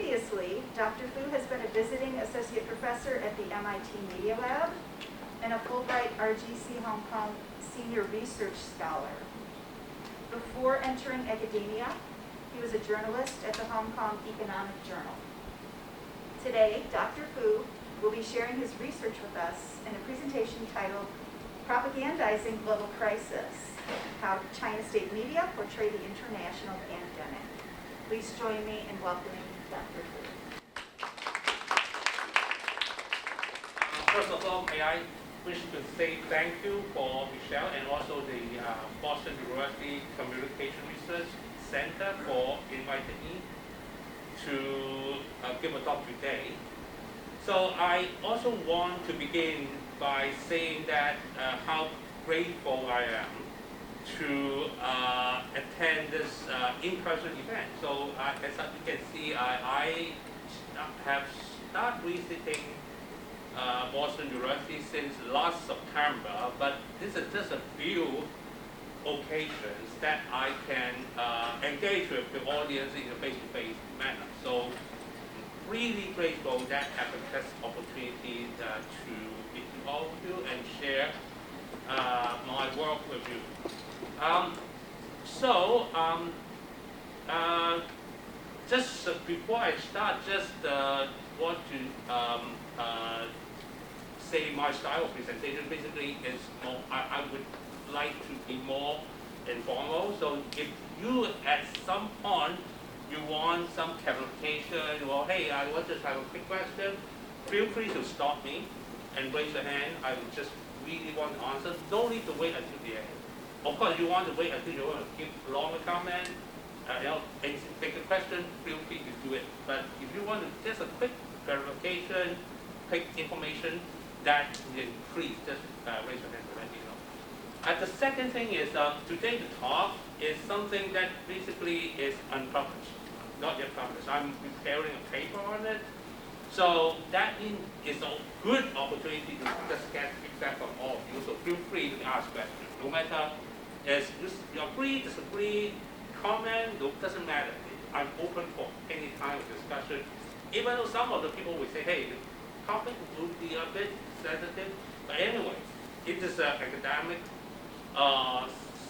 Previously, Dr. Fu has been a visiting associate professor at the MIT Media Lab and a Fulbright RGC Hong Kong senior research scholar. Before entering academia, he was a journalist at the Hong Kong Economic Journal. Today, Dr. Fu will be sharing his research with us in a presentation titled Propagandizing Global Crisis, How China State Media Portray the International Pandemic. Please join me in welcoming Dr. Fu. First of all, may I wish to say thank you for Michelle and also the Boston University Communication Research Center for inviting me to give a talk today. So I also want to begin by saying that how grateful I am to attend this in-person event. So as you can see, I have started visiting Boston University since last September, but this is just a few occasions that I can engage with the audience in a face-to-face manner. So really grateful that I have this opportunity to meet all of you and share my work with you. Just before I start, just want to say my style of presentation basically is more, I would like to be more informal. So if you at some point you want some clarification, or hey, I want to have a quick question, feel free to stop me and raise your hand. I would just really want to answer. Don't need to wait until the end. Of course, you want to wait until you want to give a longer comment, take a question, feel free to do it. But if you want to just a quick clarification, quick information, that please just raise your hand to let me know. The second thing is today the talk is something that basically is unpublished, not yet published. I'm preparing a paper on it. So that is a good opportunity to just get feedback from all of you. So feel free to ask questions. No matter if you agree, disagree, comment, doesn't matter. I'm open for any kind of discussion. Even though some of the people will say, hey, the topic will be a bit sensitive. But anyway, it is an academic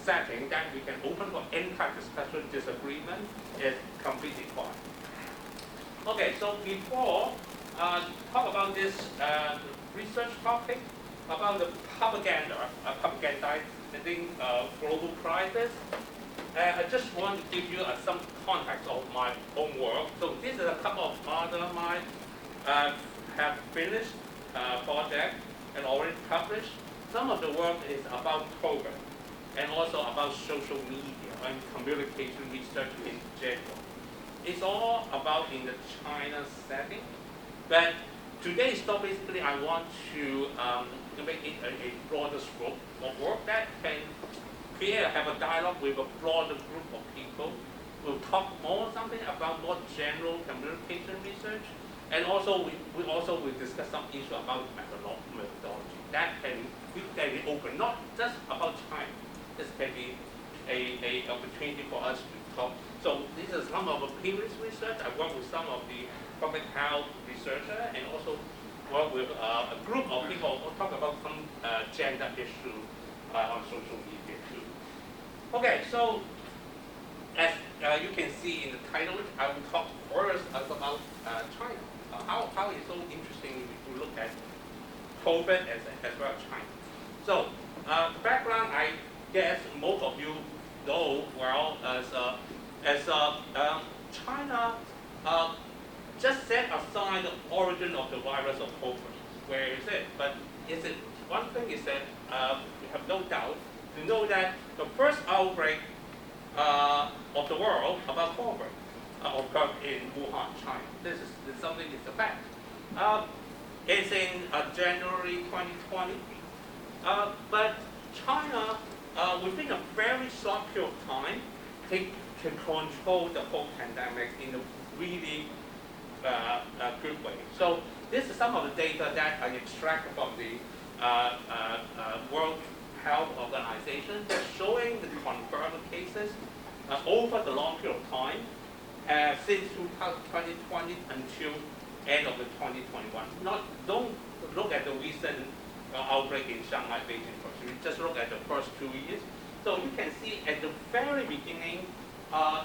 setting that we can open for any kind of discussion. Disagreement is completely fine. Okay, so before talk about this research topic about the propagandizing global crisis, I just want to give you some context of my own work. So this is a couple of other my have finished project and already published. Some of the work is about COVID and also about social media and communication research in general. It's all about in the China setting, but today's talk basically I want to make it a broader scope of work that can have a dialogue with a broader group of people. We'll talk more something about more general communication research, and also we also will discuss some issue about methodology. That can be open, not just about China. This can be a opportunity for us to talk. So these are some of the previous research. I work with some of the public health researchers and also work with a group of people who talk about some gender issue on social media too. Okay, so as you can see in the title, I will talk first about China. How it's so interesting to look at COVID as well as China. So the background, I guess most of you know well as China just set aside the origin of the virus of COVID. Where is it? But is it one thing is that we have no doubt to know that the first outbreak of the world about COVID occurred in Wuhan, China. This is something is a fact. It's in January 2020. But China, within a very short period of time, can control the whole pandemic in a really good way. So this is some of the data that I extracted from the World Health Organization that's showing the confirmed cases over the long period of time. since 2020 until end of the 2021. Don't look at the recent outbreak in Shanghai, Beijing first. You just look at the first 2 years. So you can see at the very beginning,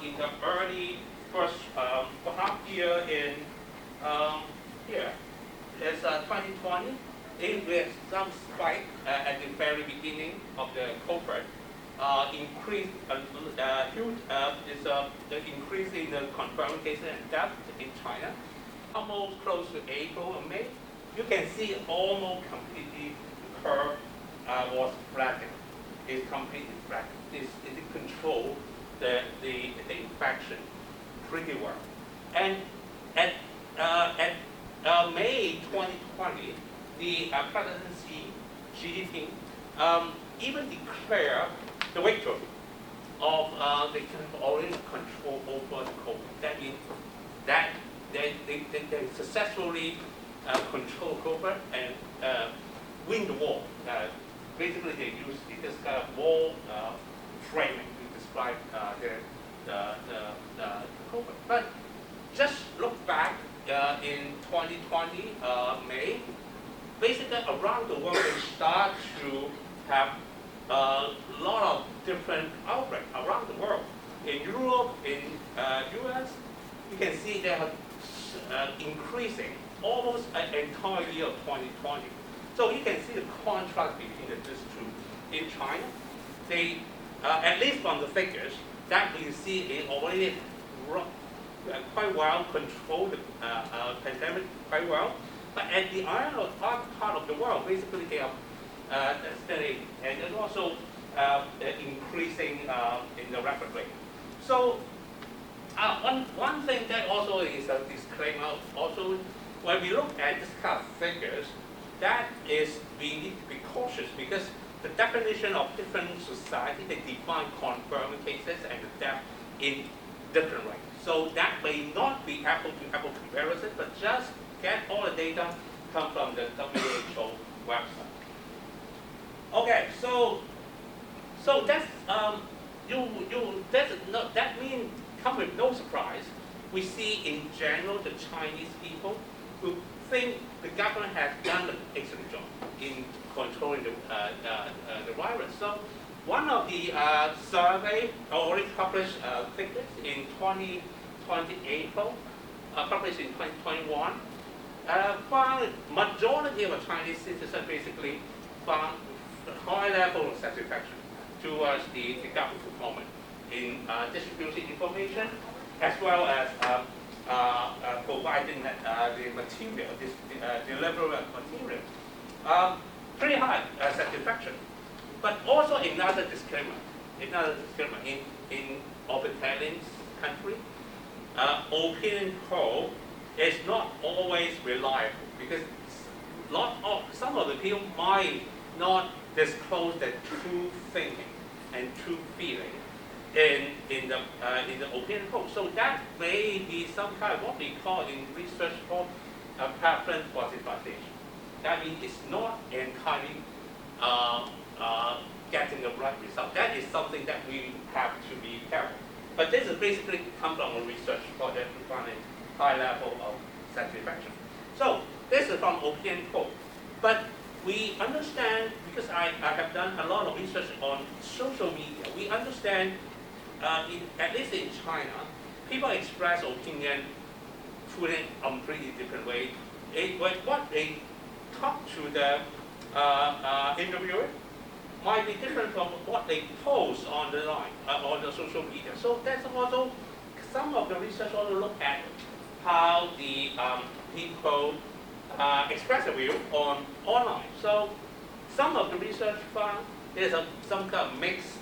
in the early first half year in here, it's 2020. There's some spike at the very beginning of the COVID. Increase huge is the increase in the confirmed cases and deaths in China, almost close to April and May. You can see almost completely the curve was flattened. It's completely flattened. It controlled the infection pretty well. And at May 2020, the presidency Xi Jinping even declared the victory of they can already control over the COVID. That means that they successfully control COVID and win the war. Basically, they use this kind of war framing to describe the COVID. But just look back in 2020 May. Basically, around the world, they start to have a lot of different outbreaks around the world. In Europe, in US, you can see they are increasing almost an entire year of 2020. So you can see the contrast between these two. In China, they, at least from the figures, that we see it already quite well controlled the pandemic quite well. But at the other part of the world, basically they are steady and also increasing in the rapid rate. So one thing that also is a disclaimer also, when we look at this kind of figures, that is we need to be cautious because the definition of different society, they define confirmed cases and the death in different ways. So that may not be apple-to-apple comparison, but just get all the data come from the WHO website. Okay, so that's that means come with no surprise. We see in general the Chinese people who think the government has done an excellent job in controlling the virus. So one of the survey already published figures in 2020 April, published in 2021, found majority of Chinese citizens basically found a high level of satisfaction towards the government performance in distributing information as well as providing the material, delivery material. Pretty high satisfaction. But also another disclaimer in authoritarian country, opinion poll is not always reliable because some of the people might not disclose their true thinking and true feeling in the opinion poll. So that may be some kind of what we call in research called preference falsification. That means it's not entirely getting the right result. That is something that we have to be careful. But this is basically come from a research for that to find a high level of satisfaction. So this is from opinion poll. But we understand, because I have done a lot of research on social media, we understand, at least in China, people express opinion in a completely different way. What they talk to the interviewer might be different from what they post on the line, on the social media. So that's also, some of the research also look at how the people express their view online. So some of the research found there's some kind of mixed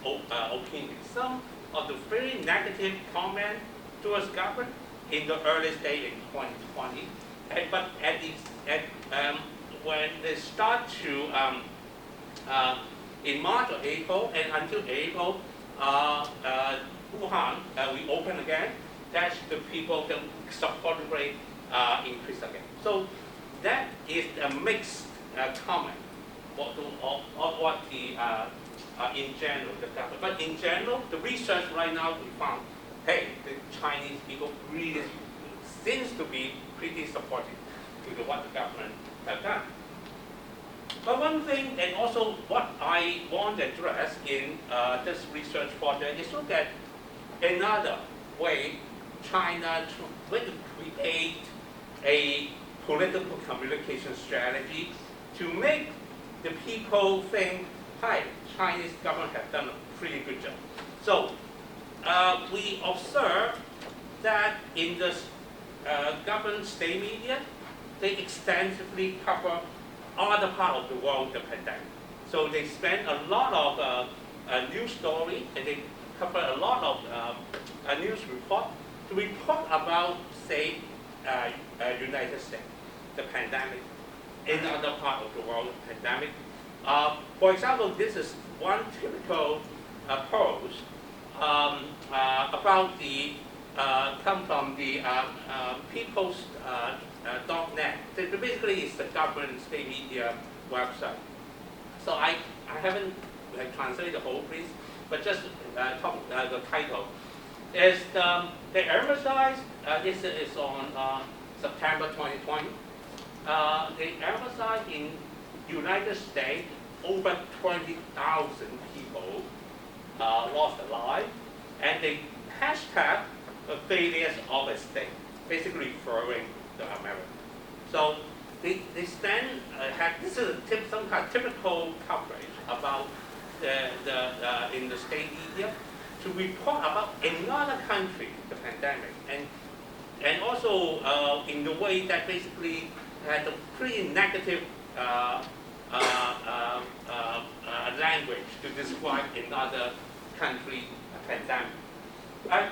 opinion. Some of the very negative comment towards government in the early stage in 2020, but when they start to in March or April and until April, Wuhan we open again. That's the people the support rate increase again. So that is a mixed comment of what the in general the government. But in general, the research right now we found hey, the Chinese people really seems to be pretty supportive to what the government has done. But one thing, and also what I want to address in this research project is look at another way China to create a political communication strategy to make the people think, hi, Chinese government have done a pretty good job. So we observe that in the government state media, they extensively cover other part of the world, the pandemic. So they spend a lot of news story, and they cover a lot of news report to report about, say, United States, the pandemic, in other part of the world, pandemic. For example, this is one typical post about the come from the people's.net. So basically, it's the government state media website. So I haven't translated the whole piece, but just the title is they emphasize. This is on September 2020. They emphasize in United States over 20,000 people lost their life, and they hashtag the failures of a state, basically referring to America. So they stand this is some kind of typical coverage about in the state media to report about another country, the pandemic, and also in the way that basically had a pretty negative language to describe another country pandemic.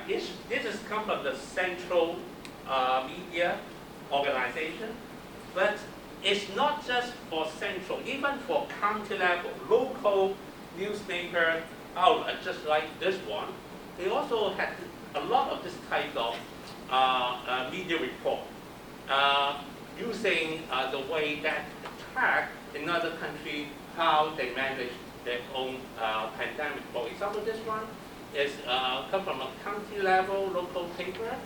This has come from the central media organization, but it's not just for central, even for county level, local newspaper outlet, just like this one, they also had a lot of this type of media report using the way that attack another country, how they manage their own pandemic. For example, this one is come from a county level local paper,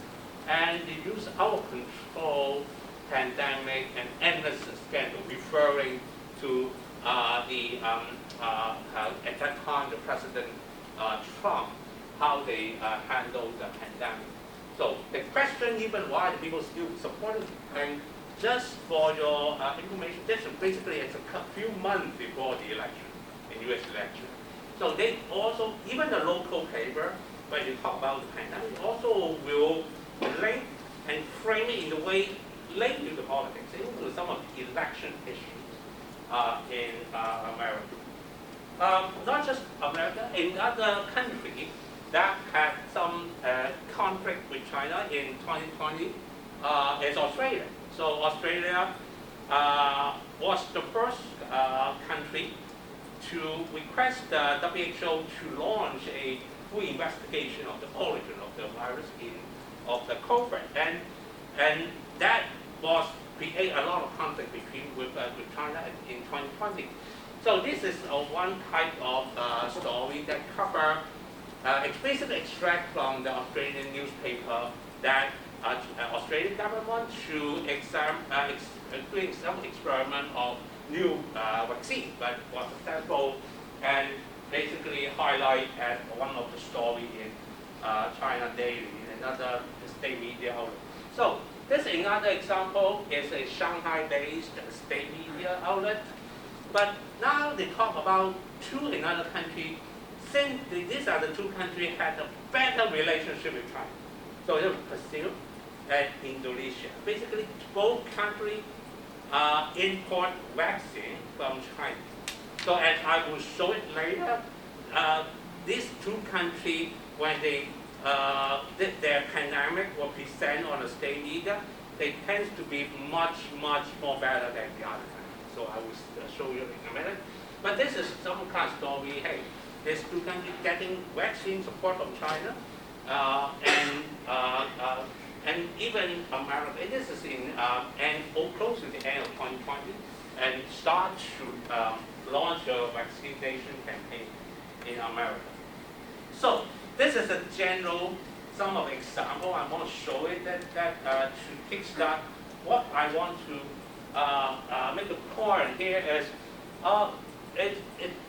and they use out of control pandemic and endless scandal, referring to at that time the President Trump, how they handled the pandemic. So the question even why the people still supported it, and just for your information, this is basically it's a few months before the election, the U.S. election. So they also, even the local paper, when you talk about the pandemic, also will link and frame it in the way linked to the politics, into some of the election issues in America. Not just America, in other countries that had some conflict with China in 2020 is Australia. So Australia was the first country to request the WHO to launch a full investigation of the origin of the virus of the COVID, and that was create a lot of conflict with China in 2020. So this is one type of story that cover basically extract from the Australian newspaper that Australian government should doing some experiment of new vaccine, but was successful, and basically highlight as one of the story in China Daily, another state media outlet. So this another example is a Shanghai-based state media outlet, but now they talk about another country. Since these are the two countries had a better relationship with China, so they Brazil and Indonesia. Basically, both countries import vaccine from China. So as I will show it later, these two countries, when they did their pandemic or present on the state media, they tend to be much more better than the other countries. So I will show you in a minute. But this is some kind of story. Hey, these two countries getting vaccine support from China, and even America. This is in close to the end of 2020, and start to launch a vaccination campaign in America. So this is a general some of the example. I want to show it that to kickstart what I want to make a point here is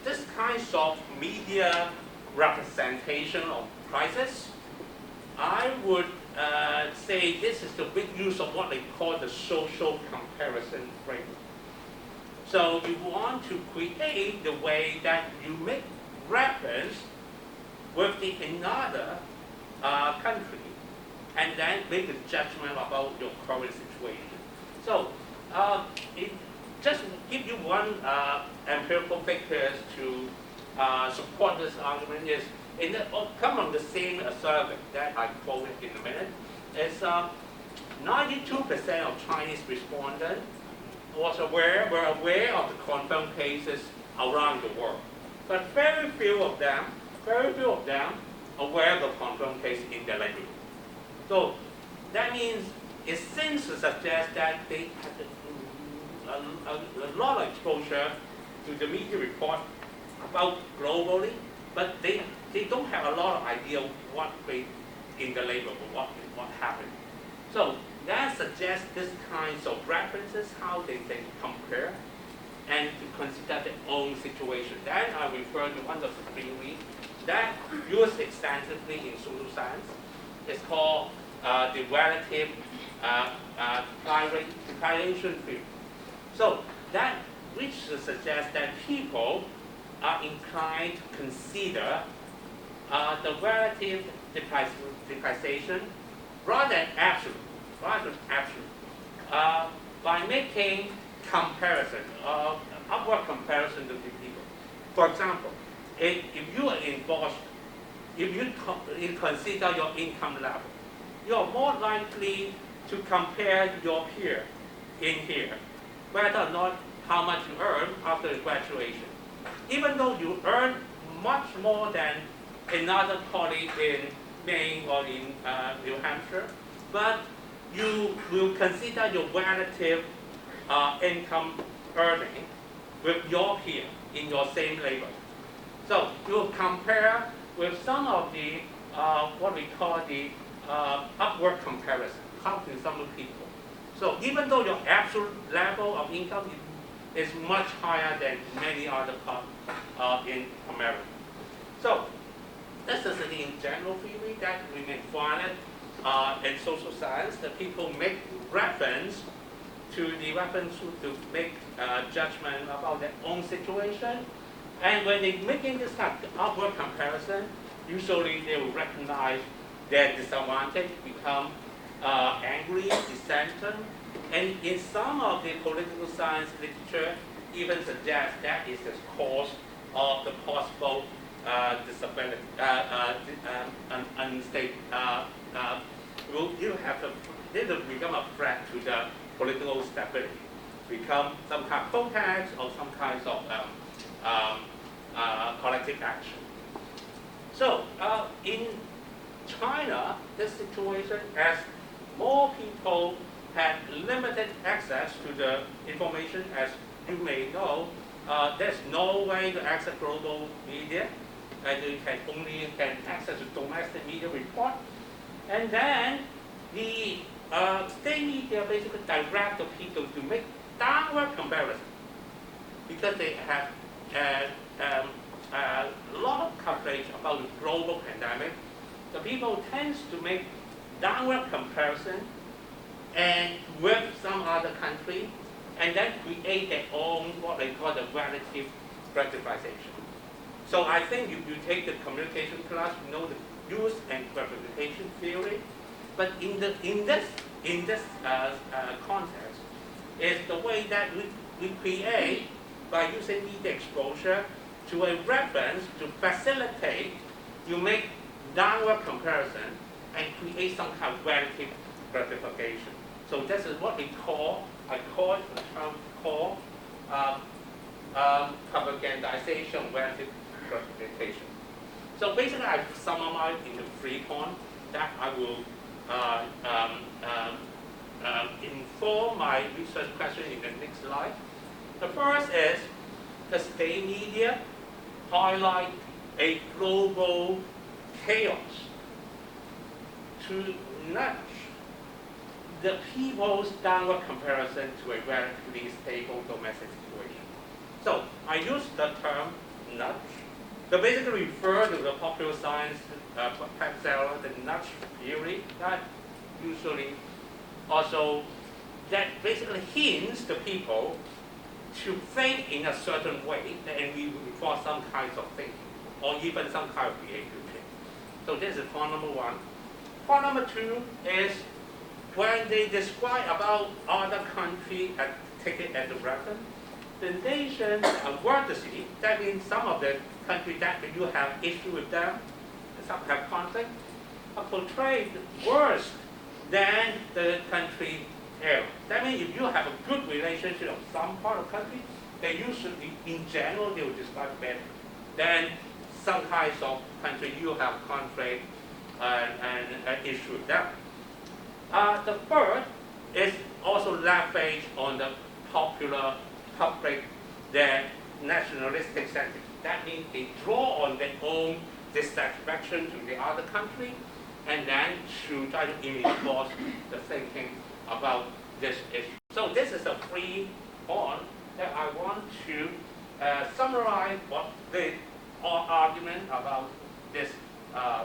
this kind of media representation of crisis. I would say this is the big use of what they call the social comparison framework. So you want to create the way that you make reference with another country and then make a judgment about your current situation. So it just give you one empirical figures to support this argument is come from the same survey that I quoted in a minute. Is 92% of Chinese respondents were aware of the confirmed cases around the world, but very few of them aware of the confirmed case in their neighborhood. So that means it seems to suggest that they had a lot of exposure to the media report about globally, but they don't have a lot of idea what in the neighborhood, what happened. So that suggests this kinds of references, how they compare and to consider their own situation. Then I refer to one of the theories that used extensively in social science. It's called the relative declaration theory. So that which suggests that people are inclined to consider the relative depreciation rather than absolute, by making comparison, upward comparison to the people. For example, if you are in Boston, if you consider your income level, you are more likely to compare your peer in here, whether or not how much you earn after graduation. Even though you earn much more than another colleague in Maine or in New Hampshire, but you will consider your relative income earning with your peer in your same labor. So you will compare with some of the what we call the upward comparison, counting some of people. So even though your absolute level of income is much higher than many other parts in America. So this is the general theory that we may find it in social science, that people make reference to make judgment about their own situation. And when they're making this kind of upward comparison, usually they will recognize their disadvantage, become angry, dissension, and in some of the political science literature, even suggest that is the cause of the possible disability, they will become a threat to the political stability, become some kind of protest or some kinds of collective action. So in China, this situation, as more people had limited access to the information, as you may know, there's no way to access global media, and you can only access the domestic media report. And then the state media basically direct the people to make downward comparison because they have a lot of coverage about the global pandemic. The people tend to make downward comparison and with some other country, and then create their own what they call the relative gratification. So I think if you take the communication class, you know the use and representation theory, but in this context, is the way that we create by using media exposure to a reference to facilitate, you make downward comparison and create some kind of relative gratification. So this is what I call the term called propagandization relative gratification. So basically I've summarized in the 3 points that I will inform my research question in the next slide. The first is the state media highlight a global chaos to nudge the people's downward comparison to a relatively stable domestic situation. So I use the term nudge to basically refer to the popular science bestseller, the nudge theory, that usually also that basically hints the people to think in a certain way, and we for some kinds of thinking, or even some kind of behavior change. So this is point number one. Point number two is when they describe about other countries and take it as a reference, the nation advocacy, that means some of the countries that you have issue with them, some have conflict, are portrayed worse than the country else. That means if you have a good relationship with some part of the country, they usually, in general, they will describe better than some kinds of country you have conflict and issue with them. The third is also leverage on the popular public, their nationalistic sentiment. That means they draw on their own dissatisfaction to the other country and then to try to reinforce the thinking about this issue. So this is a free point that I want to summarize what the argument about this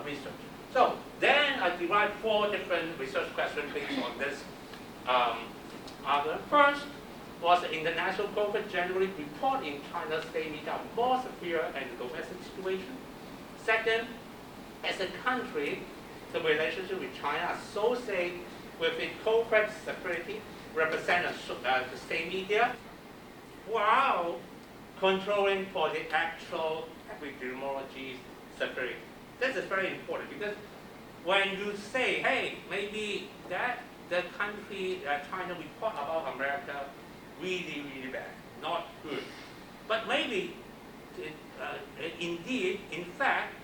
research. So then I derived 4 different research questions based on this argument. First, was the international COVID generally report in China's state media more severe in the domestic situation? Second, as a country, the relationship with China associated with its COVID severity represent the state media while controlling for the actual epidemiology severity. This is very important because when you say, hey, maybe that the country, China report about America really, really bad, not good. But maybe, indeed, in fact,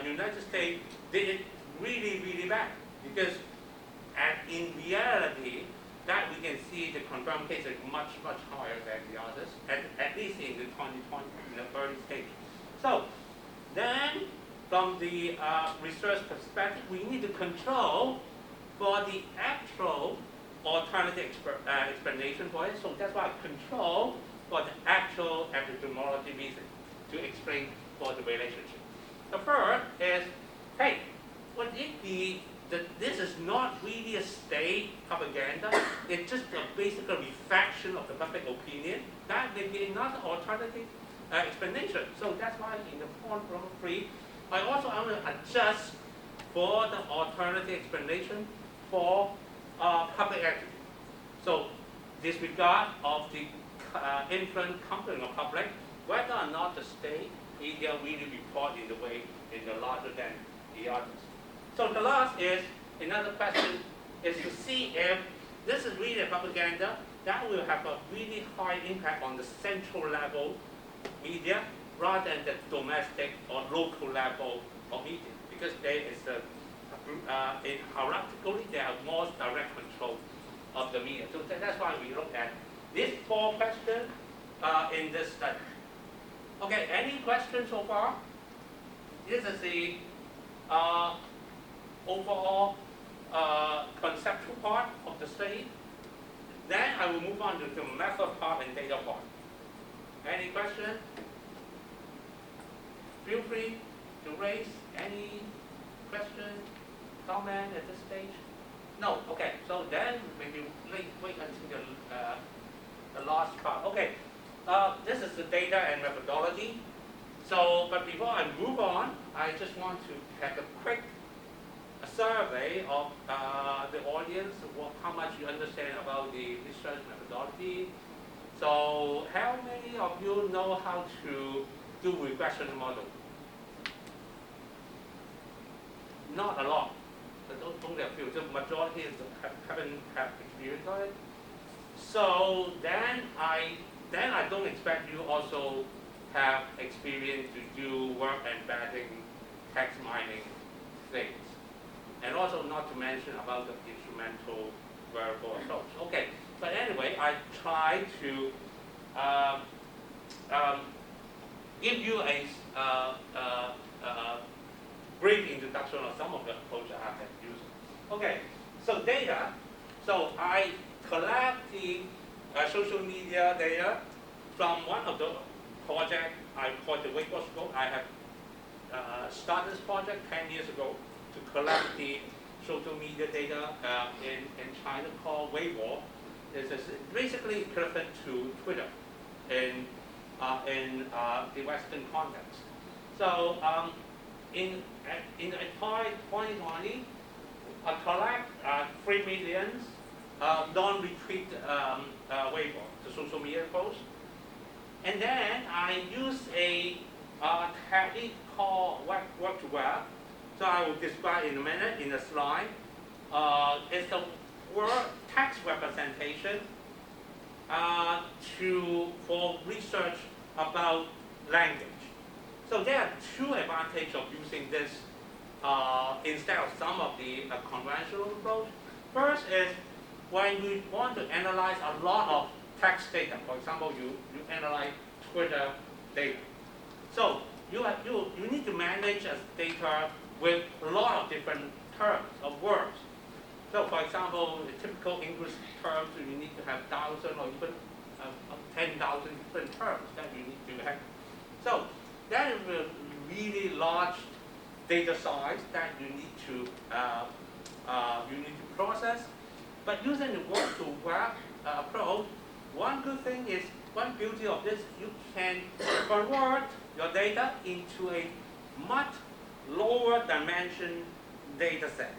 United States did it really, really bad because in reality, that we can see the confirmed cases much, much higher than the others, at least in the 2020, in the early stage. So then, from the research perspective, we need to control for the actual alternative explanation for it. So that's why I control for the actual epidemiology reason to explain for the relationship. The third is, hey, would it be that this is not really a state propaganda, it's just a basic reflection of the public opinion, that may be another alternative explanation. So that's why in the point number 3, I also want to adjust for the alternative explanation for public attitude. So disregard of the influence coming of public, whether or not the state media really report in the way in the larger than the others. So the last is, another question is to see if this is really a propaganda that will have a really high impact on the central level media rather than the domestic or local level of media, because there is hierarchically there are more direct control of the media. So that's why we look at these 4 questions in this study. Okay, any questions so far? This is the overall conceptual part of the study. Then I will move on to the method part and data part. Any questions? Feel free to raise any question, comment at this stage. No, okay. So then maybe wait until the last part. Okay, this is the data and methodology. So, but before I move on, I just want to have a quick survey of the audience, how much you understand about the research methodology. So, how many of you know how to do regression model? Not a lot, but only a few. The majority haven't have experience on it. So then I don't expect you also have experience to do work embedding, text mining things, and also not to mention about the instrumental verbal approach. Okay, but anyway, I try to give you a brief introduction of some of the approaches I have used. Okay, so data. So I collect the social media data from one of the projects I call the Weibo Scope. I have started this project 10 years ago to collect the social media data in China called Weibo. It's basically equivalent to Twitter in the Western context. So in 2020, I collect 3 million non-retweet Weibo, the social media posts. And then I use a technique called web to web. So I will describe in a minute in a slide. It's a word text representation for research about language. So there are 2 advantages of using this instead of some of the conventional approach. First is when you want to analyze a lot of text data. For example, you analyze Twitter data. So you need to manage as data with a lot of different terms of words. So for example, the typical English terms, you need to have 1,000 or even 10,000 different terms that you need to have. So that is a really large data size that you need to process. But using the web-to-web approach, one good thing is, one beauty of this, you can convert your data into a much lower dimension data set.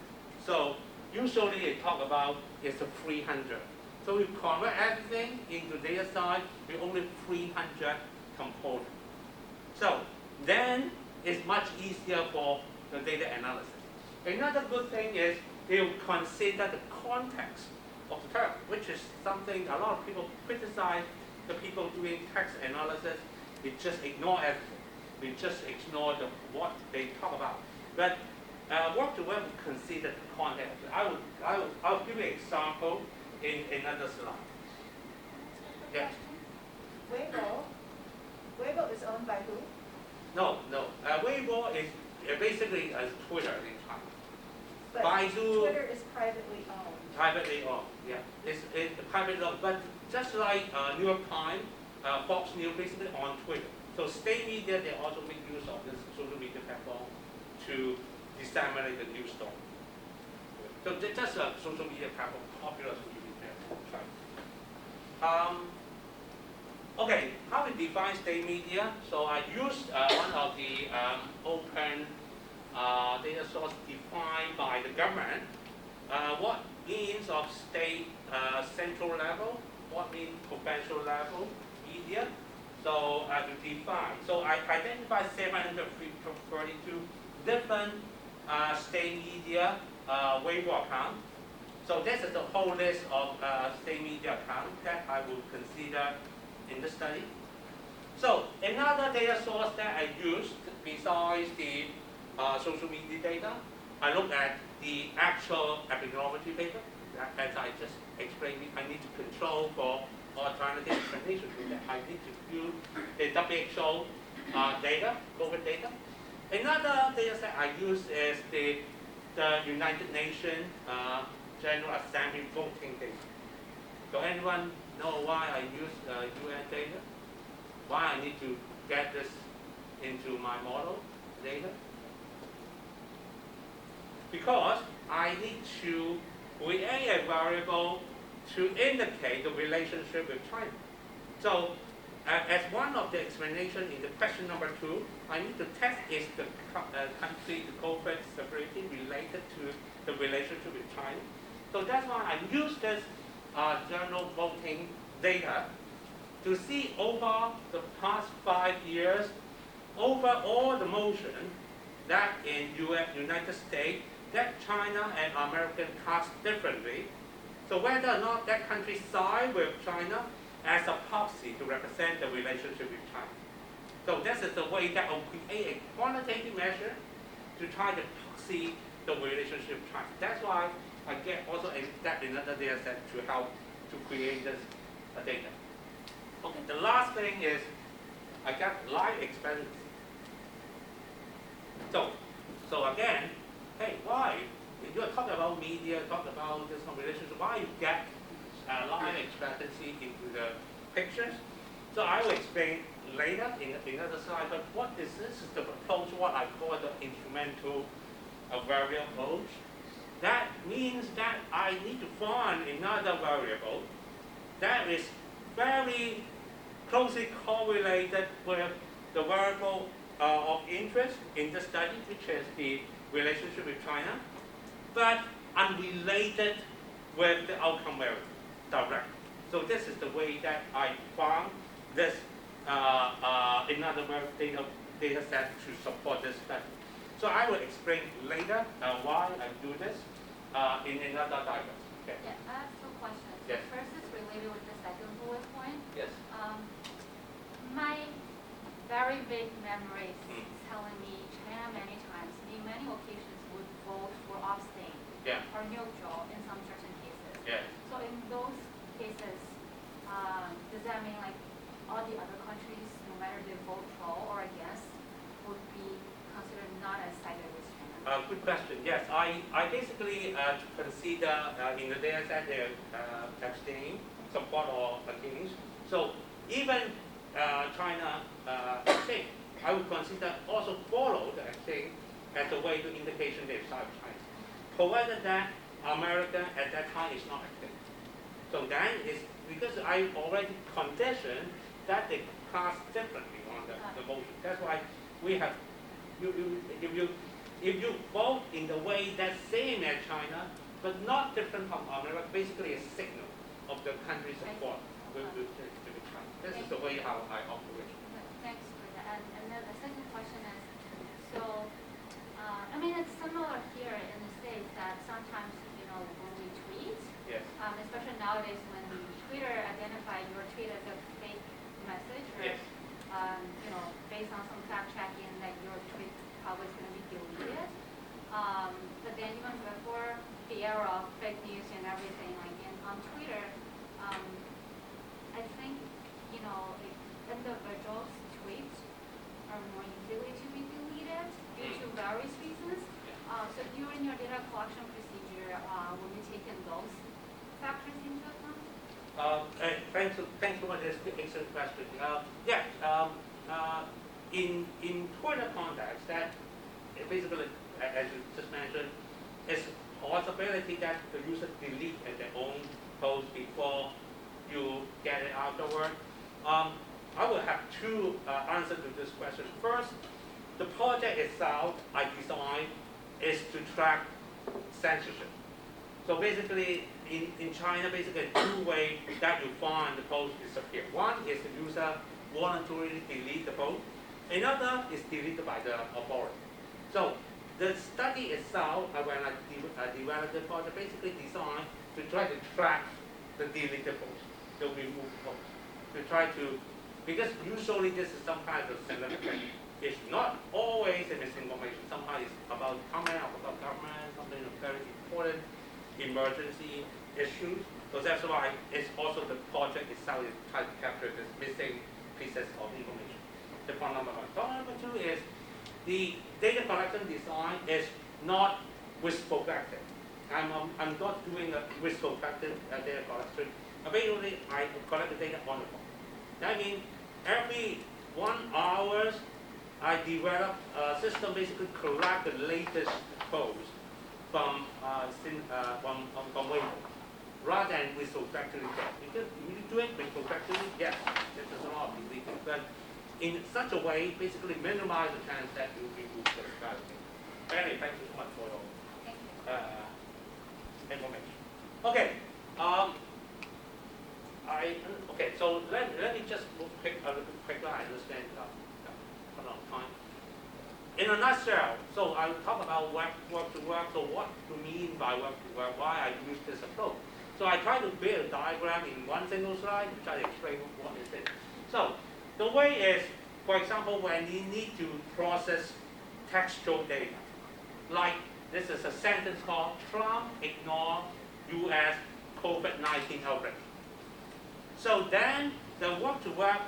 So usually they talk about it's a 300. So you convert everything into data size with only 300 components. So then it's much easier for the data analysis. Another good thing is they will consider the context of the term, which is something a lot of people criticize the people doing text analysis. They just ignore everything. They just ignore what they talk about. But web to web will consider the context. I'll give you an example in another slide. Yes. Weibo is owned by who? No. Weibo is basically as Twitter in China. But Baidu, Twitter is privately owned. privately owned, yeah. It's privately owned, but just like New York Times, Fox News basically on Twitter. So state media, they also make use of this social media platform to disseminate the news story. So that's a social media platform, popular social media platform. Okay, how we define state media? So I used one of the open data source defined by the government. What means of state central level? What means provincial level media? So to define. So I identified 732 different state media Weibo accounts. So this is the whole list of state media accounts that I will consider in the study. So another data source that I used besides the social media data, I look at the actual epidemiology data. As I just explained, I need to control for alternative explanation to that. I need to use the WHO data, COVID data. Another data set I use is the United Nations General Assembly voting data. So anyone know why I use UN data? Why I need to get this into my model data? Because I need to create a variable to indicate the relationship with China. So as one of the explanations in the question number 2, I need to test is the country, the COVID severity related to the relationship with China. So that's why I use this journal voting data to see over the past 5 years, over all the motion that in United States, that China and American cast differently. So whether or not that country side with China as a proxy to represent the relationship with China. So this is the way that will create a quantitative measure to try to proxy the relationship with China. That's why I get also another data set to help to create this data. Okay, the last thing is I got live experience. So So again, hey, why? If you're talking about media, talk about this relationship, why you get line expectancy into the pictures? So I will explain later in another slide, but what is this? Is the approach, what I call the instrumental variable approach. That means that I need to find another variable that is very closely correlated with the variable of interest in the study, which is the relationship with China, but unrelated with the outcome variable directly. So this is the way that I found this another data set to support this study. So I will explain later why I do this in another diagram. Okay. Yeah, I have two questions. Yes. First is related with the second bullet point. Yes. My very big memory is Mm. telling me China many times, in many occasions, would vote for abstain Yeah. or neutral in some certain cases. Yes. So in those cases, does that mean like all the other countries, no matter they vote for or against, would be considered not as sided with China? Good question. Yes, I basically consider in the data set abstain, support or against. So even China abstain, I would consider also follow the abstain as a way to indication their side of China, provided that America at that time is not abstain. So then it's because I already conditioned that they cast differently on the motion. That's why we have if you vote in the way that's same as China, but not different from America, basically a signal of the country's support with China. This is the way how I operate. Thanks for that. And then the second question is, so, I mean, it's similar here in the States that sometimes, when we tweet, Yes. especially nowadays when Twitter identifies your tweet as a fake message, or, Yes. Based on some fact checking that your tweet probably is going to be deleted. But then even before the era of fake news and everything, like on Twitter, I think, individuals' tweets are more easily to be deleted due to various reasons. So during your data collection procedure, will you take in those factors into account? Thanks for this excellent question. In Twitter context, that basically, as you just mentioned, is possibility that the user delete their own post before you get it afterward. I will have two answers to this question. First, the project itself I designed is to track censorship. So basically, in China, basically two ways that you find the post disappear. One is the user voluntarily delete the post. Another is deleted by the authority. So the study itself, when I developed the project, basically designed to try to track the deleted post, the removed post, to try to, because usually this is some kind of significant. It's not always a misinformation. Sometimes it's about comment about government, something very important emergency issues. So that's why it's also the project itself is trying to capture this missing pieces of information. The point number one. Point number two is the data collection design is not wishful collected. I'm not doing a wishful collected data collection. Basically, I collect the data on the phone. That means every 1 hour, I develop a system basically collect the latest post from Weibo, rather than retrospectively get. Because if you do it retrospectively, yes, there's a lot of deleting. But in such a way, basically minimize the chance that you remove the strategy. Anyway, thank you so much for your information. Okay. So let me just move quickly. I understand a lot of time. In a nutshell, so I'll talk about work to work. So what do you mean by work to work? Why I use this approach? So I try to build a diagram in one single slide to try to explain what is it. So the way is, for example, when you need to process textual data, like this is a sentence called Trump ignore U.S. COVID-19 outbreak. So then the work-to-work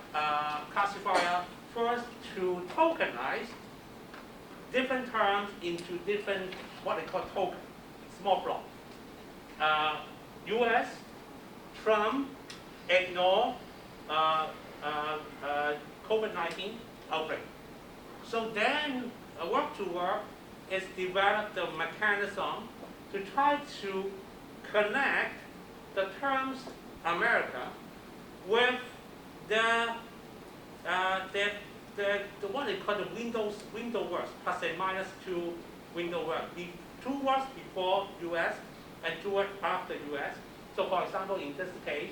classifier first to tokenize different terms into different, what they call token, small block. US, Trump, ignore COVID-19 outbreak. So then work to work is develop the mechanism to try to connect the terms America with the what they call the window words, plus and minus 2 window words. The 2 words before US and 2 words after US. So for example, in this case,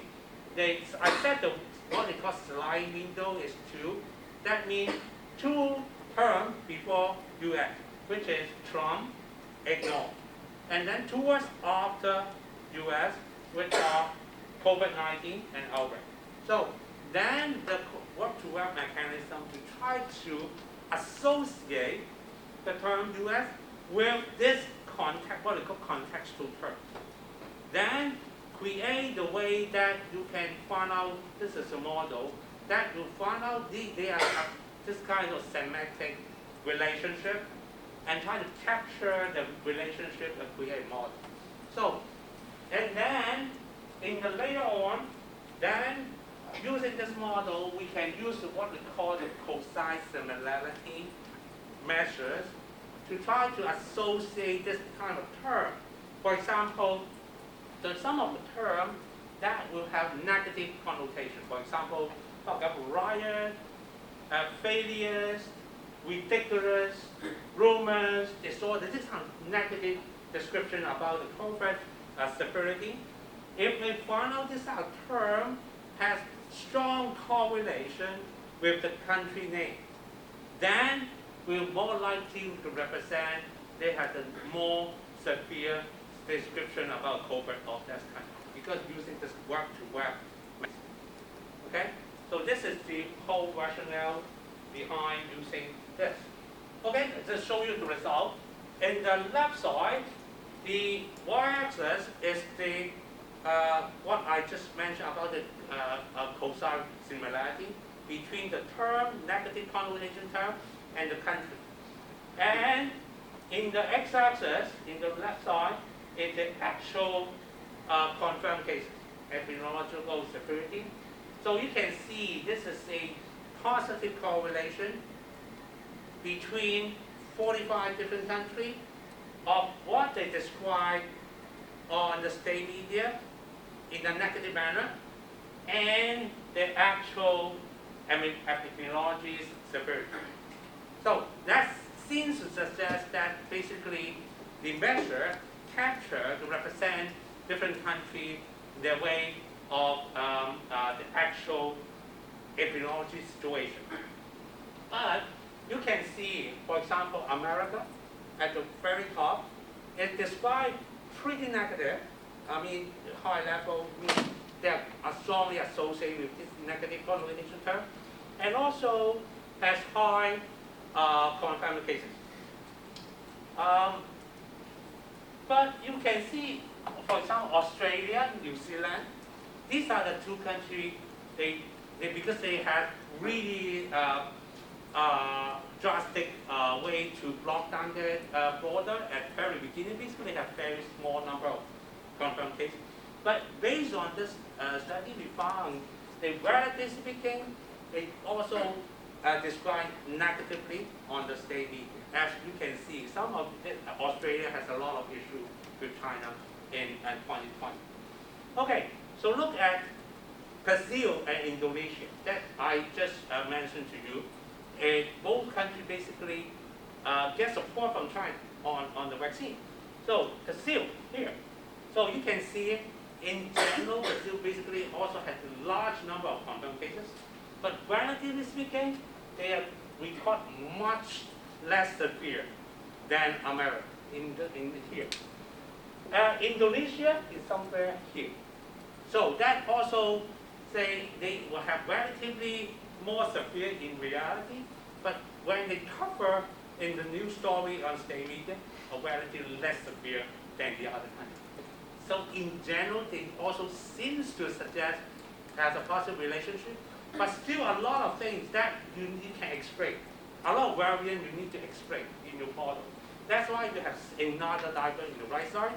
I said the what they call slide window is 2. That means 2 terms before US, which is Trump, ignore. And then 2 words after US, which are COVID-19 and outbreak. So then the work-to-work mechanism to try to associate the term US with this context, what we call contextual term. Then create the way that you can find out, this is a model, that you find out they are this kind of semantic relationship and try to capture the relationship and create a model. So, and then in the later on, then using this model, we can use what we call the cosine similarity measures to try to associate this kind of term. For example, some of the terms that will have negative connotation. For example, talk about riot, failures, ridiculous, rumors, disorder. This kind of negative description about the COVID severity. If we find out this term has strong correlation with the country name, then we're more likely to represent they have a more severe description about COVID of that country, because using this work-to-work method. Okay? So this is the whole rationale behind using this. Okay, just show you the result. In the left side, the y-axis is the what I just mentioned about the cosine similarity between the term, negative connotation term, and the country. And in the x-axis, in the left side, is the actual confirmed cases, epidemiological severity. So you can see this is a positive correlation between 45 different countries of what they describe on the state media in a negative manner and the actual epidemiology severity. So that seems to suggest that basically the measure capture to represent different countries, their way of the actual epidemiology situation. But you can see, for example, America at the very top, it described pretty negative. I mean, high level means they are strongly associated with this negative connotation term, and also has high confirmed cases. But you can see, for example, Australia, New Zealand, these are the 2 countries, because they have really drastic way to lock down the border at very beginning. Basically, they have very small number of confirmed cases. But based on this study, we found that relatively speaking, they also describe negatively on the state media. As you can see, some of Australia has a lot of issues with China in 2020. Okay, so look at Brazil and Indonesia that I just mentioned to you. Both countries basically get support from China on the vaccine. So Brazil here. So you can see in general, Brazil basically also has a large number of confirmed cases. But relatively speaking, they have record much less severe than America in here. Indonesia is somewhere here. So that also say they will have relatively more severe in reality, but when they cover in the news story on state media, are relatively less severe than the other countries. So in general, it also seems to suggest has a positive relationship, but still a lot of things that you can explain. a lot of variance you need to explain in your model. That's why you have another diagram in the right side.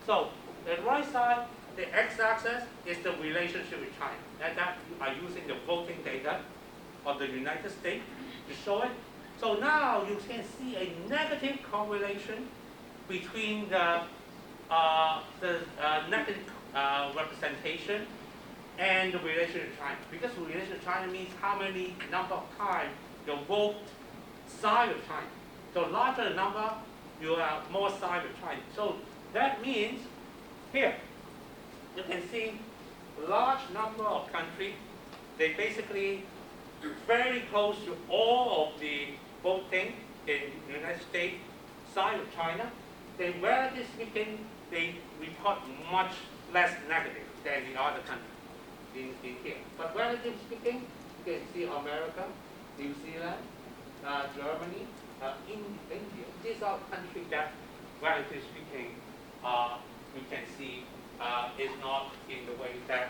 So the right side, the x-axis is the relationship with China. And that you are using the voting data of the United States to show it. So now you can see a negative correlation between the negative representation and the relation to China. Because the relation to China means how many number of times you vote side with China. So larger the number, you have more side with China. So that means here, you can see large number of countries, they basically very close to all of the voting in the United States side of China. Then relatively speaking, they report much less negative than the other countries in here. But relatively speaking, you can see America, New Zealand, Germany, India. These are countries that, relatively speaking, you can see is not in the way that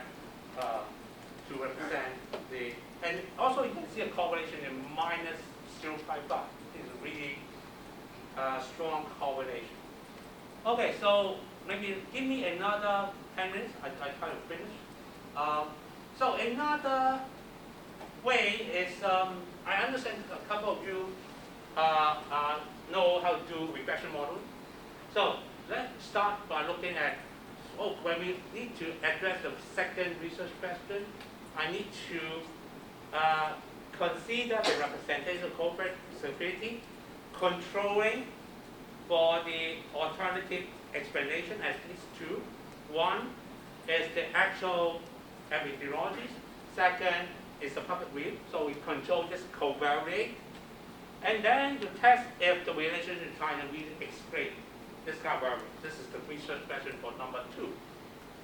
to represent the, and also you can see a correlation in minus 0.5. It's a really strong correlation. Okay, so maybe give me another 10 minutes. I try to finish. So another way is, I understand a couple of you know how to do regression modeling. So let's start by looking at, when we need to address the second research question, I need to consider the representation of corporate security, controlling for the alternative explanation, at least two. One is the actual epidemiology. Second is the public view. So we control this covariate. And then to test if the relationship to China really explain this kind of variable. This is the research question for number 2.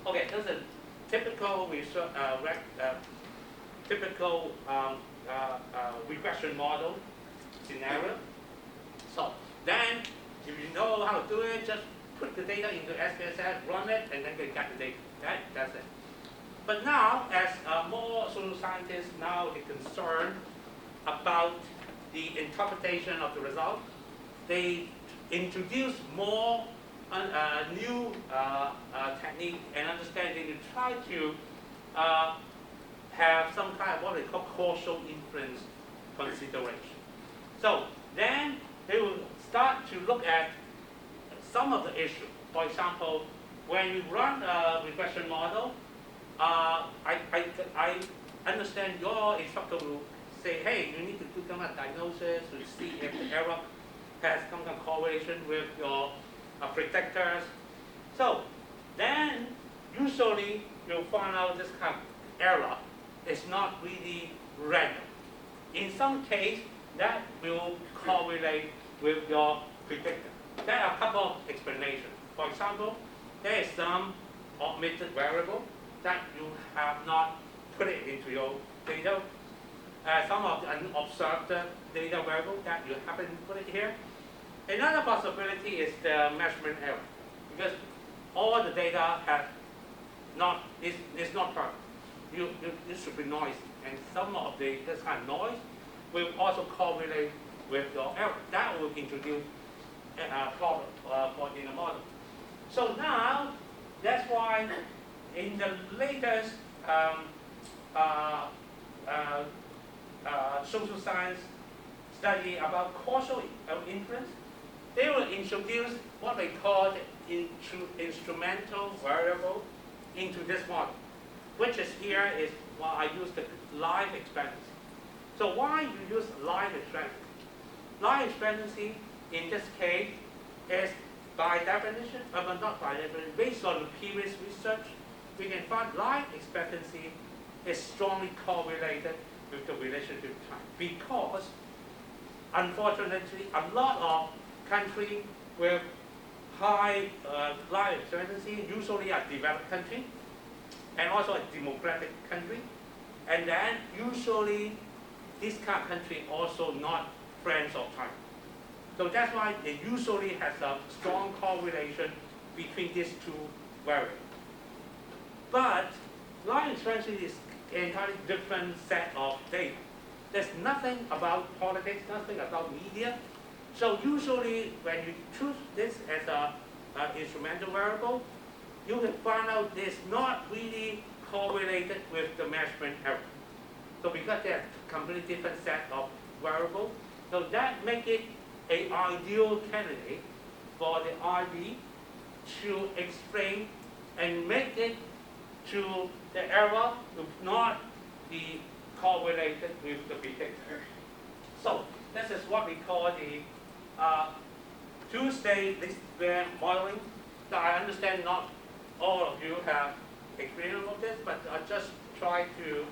Okay, this is a typical research, regression model scenario. So then, if you know how to do it, just put the data into SPSS, run it, and then you get the data. Okay? That's it. But now, as more social scientists now are concerned about the interpretation of the result, they introduce more new technique and understanding to try to have some kind of what they call causal inference consideration. So then they will start to look at some of the issues. For example, when you run a regression model, I understand your instructor will say, hey, you need to do some kind of diagnosis to see if the error has some kind of correlation with your predictors. So then usually you'll find out this kind of error is not really random. In some case, that will correlate with your predictor. There are a couple of explanations. For example, there is some omitted variable that you have not put it into your data. Some of the unobserved data variable that you haven't put it here. Another possibility is the measurement error, because all the data have not is not perfect. It should be noisy, and some of this kind of noise will also correlate with your error. That will introduce a problem in the model. So now that's why in the latest social science study about causal inference, they will introduce what they call the instrumental variable into this model, which is here is why I use the life expectancy. So why you use life expectancy? Life expectancy in this case is by definition, but not by definition, based on the previous research, we can find life expectancy is strongly correlated with the relationship time, because unfortunately a lot of countries with high life expectancy usually are developed country and also a democratic country, and then usually this kind of country also not friends of China. So that's why it usually has a strong correlation between these two variables. But life expectancy is an entirely different set of data. There's nothing about politics, nothing about media. So usually when you choose this as an instrumental variable, you can find out it's not really correlated with the measurement error. So because they're completely different set of variables, so that makes it an ideal candidate for the IB to explain and make it to the error to not be correlated with the predictor. So this is what we call the two-stage least square modeling. Now I understand not all of you have experience with this, but I just try to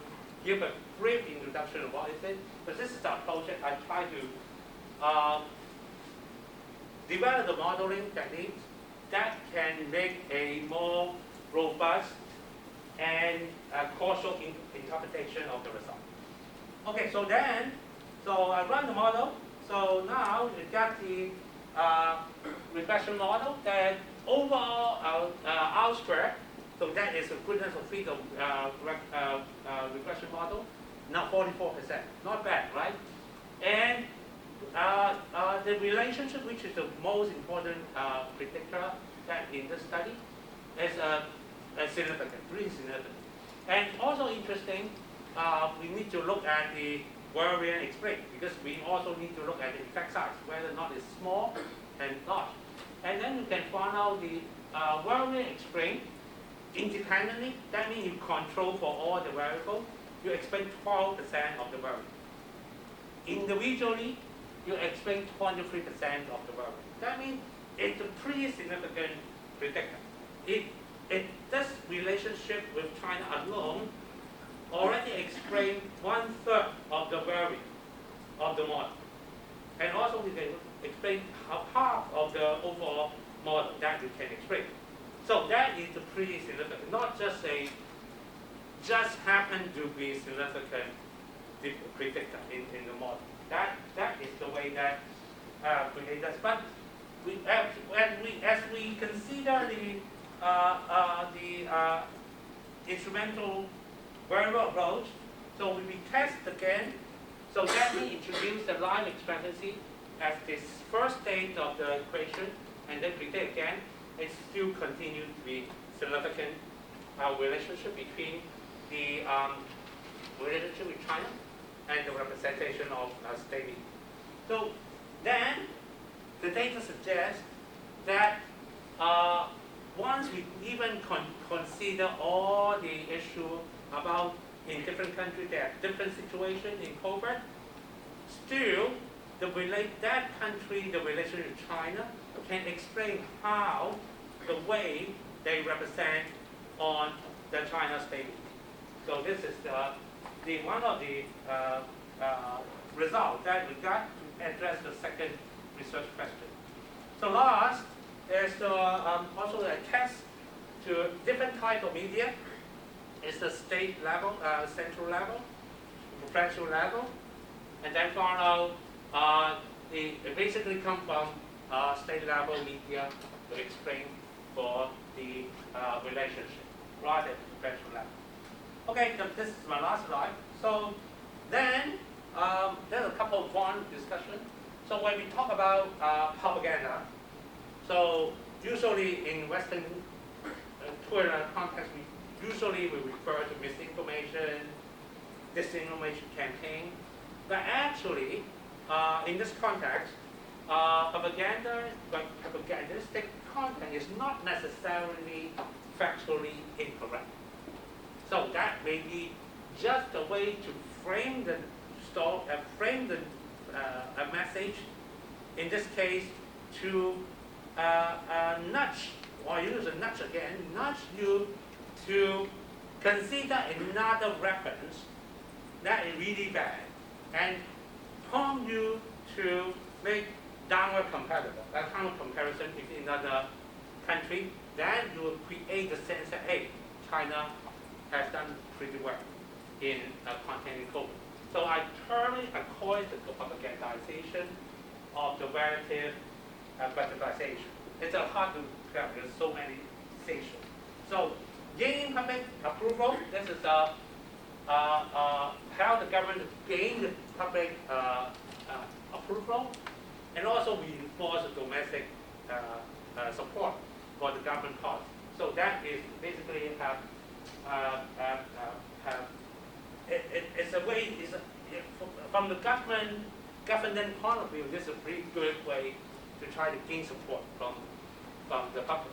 give a brief introduction of what is it. But this is our project. I try to develop the modeling techniques that can make a more robust and causal interpretation of the result. Okay, so I run the model. So now we got the regression model that overall R squared, so that is a goodness of fit of regression model, now 44%, not bad, right? And the relationship, which is the most important predictor that in this study, is significant, really significant. And also interesting, we need to look at the variant explained, because we also need to look at the effect size, whether or not it's small and large. And then you can find out the variant explained independently. That means you control for all the variables. You explain 12% of the variable. Individually, you explain 23% of the variable. That means it's a pretty significant predictor. This relationship with China alone already explains 1/3 of the variance of the model. And also we can explain half of the overall model that you can explain. So that is pretty significant, not just happen to be significant predictor in the model. That is the way that we does. But as we consider the instrumental variable approach, so we test again. So then we introduce the life expectancy as this first state of the equation, and then predict again. It still continues to be significant relationship between the relationship with China and the representation of state. So then the data suggests that once we even consider all the issue about in different countries, there are different situations in COVID, still that country, the relationship with China, can explain how the way they represent on the China state. So this is the one of the results that we got to address the second research question. So last is also a test to different type of media. It's the state level, central level, provincial level, and then found out it basically come from state level media to explain for the relationship rather than provincial level. Okay, so this is my last slide. So then there's a couple of one discussion. So when we talk about propaganda, so usually in Western Twitter context, we refer to misinformation, disinformation campaign. But actually, in this context, propagandistic content is not necessarily factually incorrect. So that may be just a way to frame the story, a message. In this case, to nudge, or use a nudge again, nudge you to consider another reference that is really bad, and prompt you to make downward comparison with another country. Then you will create the sense that, hey, China has done pretty well in containing COVID. So I call it the propagandization of the relative radicalization. It's hard to grab. There's so many stations. So gaining public approval. This is help the government to gain the public approval, and also reinforce the domestic support for the government cause. So that is basically it's a way. From the government point of view, this is a pretty good way to try to gain support from the public.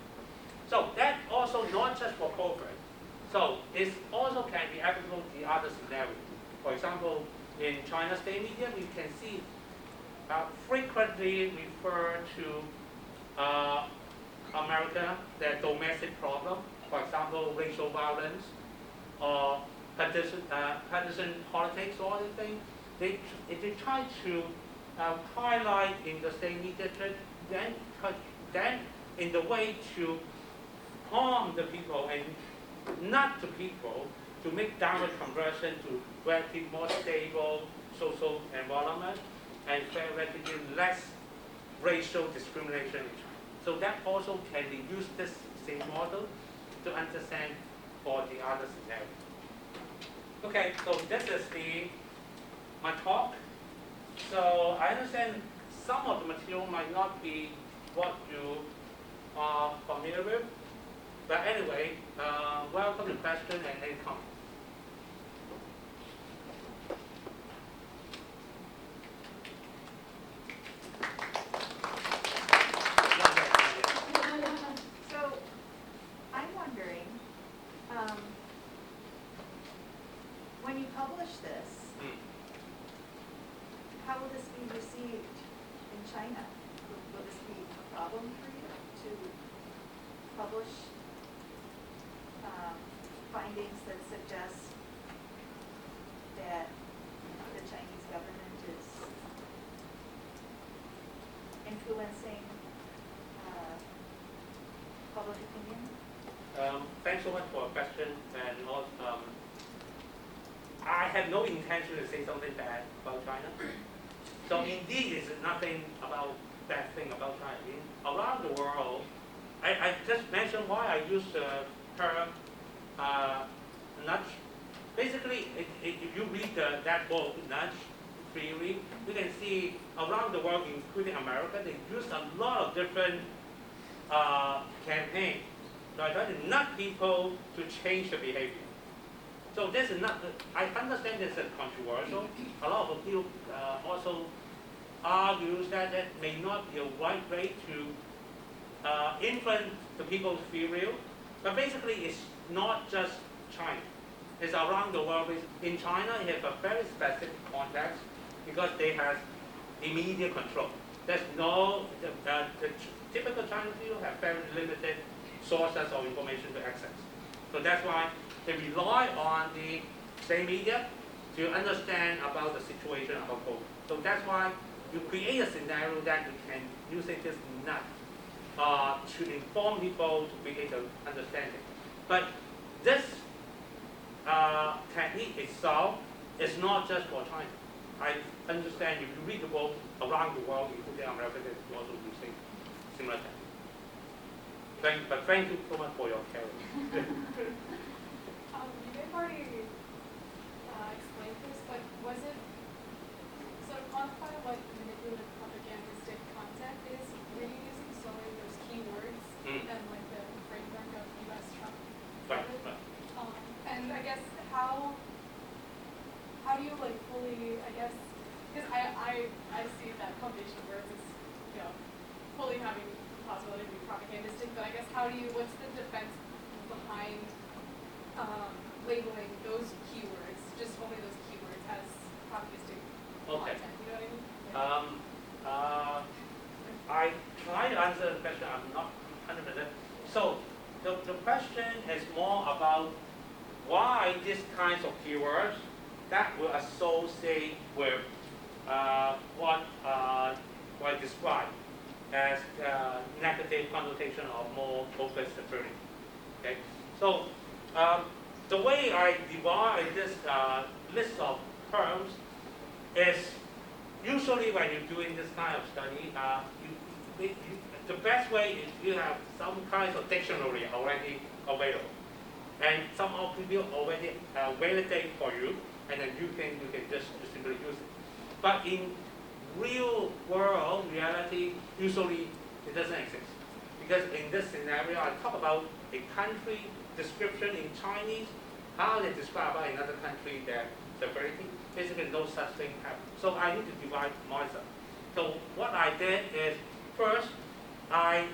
So that also not just for COVID. So it also can be applicable to the other scenarios. For example, in China state media, we can see frequently refer to America, their domestic problem, for example, racial violence or partisan politics, all these things. They try to highlight in the state media, then in the way to harm the people and not the people, to make downward conversion to relatively more stable social environment and relatively less racial discrimination in China. So that also can be used this same model to understand for the other scenario. Okay, so this is my talk. So I understand some of the material might not be what you are familiar with, but anyway, welcome to question and any comment. So I'm wondering, when you publish this, how will this be received in China? Will this be a problem for you to publish findings that suggest that the Chinese government is influencing public opinion? Thanks so much for a question. And also, I have no intention to say something bad about China. So indeed, it's nothing about bad thing about China. Around the world, I just mentioned why I use the term nudge. Basically, if you read that book, Nudge Theory, you can see around the world, including America, they use a lot of different campaigns. So I try to nudge people to change their behavior. So this is not, I understand this is controversial. A lot of people also argue that that may not be a right way to influence the people's free will. But basically, it's not just China. It's around the world. In China, you have a very specific context because they have immediate control. There's no, the typical Chinese people have very limited sources of information to access. So that's why they rely on the same media to understand about the situation about COVID. So that's why you create a scenario that you can use it as nudge to inform people to create an understanding. But this technique itself is not just for China. I understand if you read the book around the world, including America, they're also using similar techniques. But thank you so much for your care. You may have already explained this, but was it sort of quantify what manipulative propagandistic content is? Were you using solely those keywords and like the framework of U.S. Trump? Right. And I guess how do you like fully, I guess, because I see that combination of words as, fully having the possibility to be propagandistic, but I guess what's the defense behind labeling those keywords, just only those keywords as propagandistic content, you know what I mean? I try to answer the question, I'm not 100%. So the question is more about why these kinds of keywords that will associate with what I described as negative connotation or more focused security. Okay, so the way I divide this list of terms is usually when you're doing this kind of study, the best way is you have some kind of dictionary already available. and some of people already validate for you, and then you can just simply use it. But in real world reality, usually it doesn't exist. Because in this scenario, I talk about a country description in Chinese, how they describe about another country, their severity. Basically, no such thing happens. So I need to divide myself. So what I did is, first, I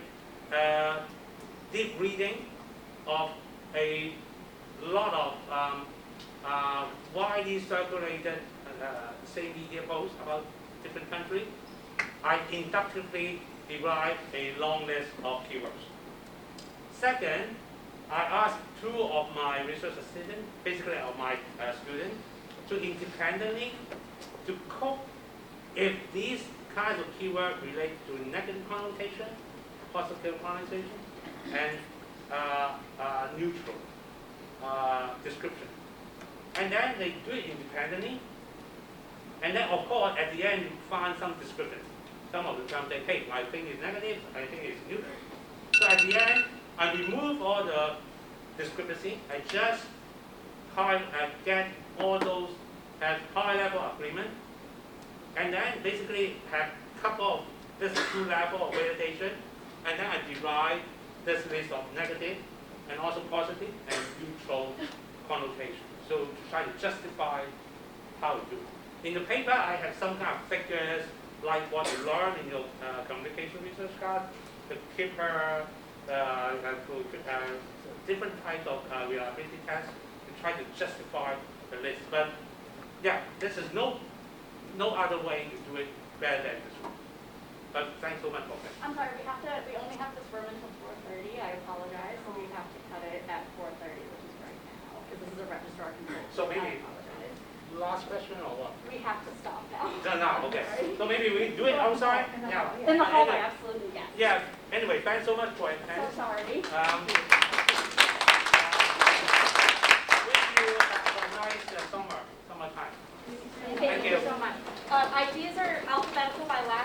did reading of a lot of widely circulated same media posts about different countries. I inductively derived a long list of keywords. Second, I asked two of my research assistants, basically of my students, to independently to cope if these kinds of keywords relate to negative connotation, positive connotation, and neutral description. And then they do it independently. And then, of course, at the end, you find some description. Some of the terms say, hey, I think it's negative, I think it's neutral. So at the end, I remove all the discrepancy. I just get all those at high level agreement. And then basically have couple of this two level of validation. And then I derive this list of negative and also positive and neutral connotation. So to try to justify how you do it. In the paper, I have some kind of figures like what you learn in your communication research class, the Kipper, different types of reliability tests to try to justify the list. But yeah, this is no other way to do it better than this one. But thanks so much for that. I'm sorry, we only have this room until 4:30. I apologize, so we have to cut it at 4:30, which is right now, because this is a registrar control. So I maybe apologize. last question or what? We have to stop now. No, okay. Sorry. So maybe we do it outside? Yeah. In the hallway, Anyway, absolutely, yes. yeah, anyway, thanks so much for So attending. sorry. Wish you have a nice summertime. Thank you you. so much. Ideas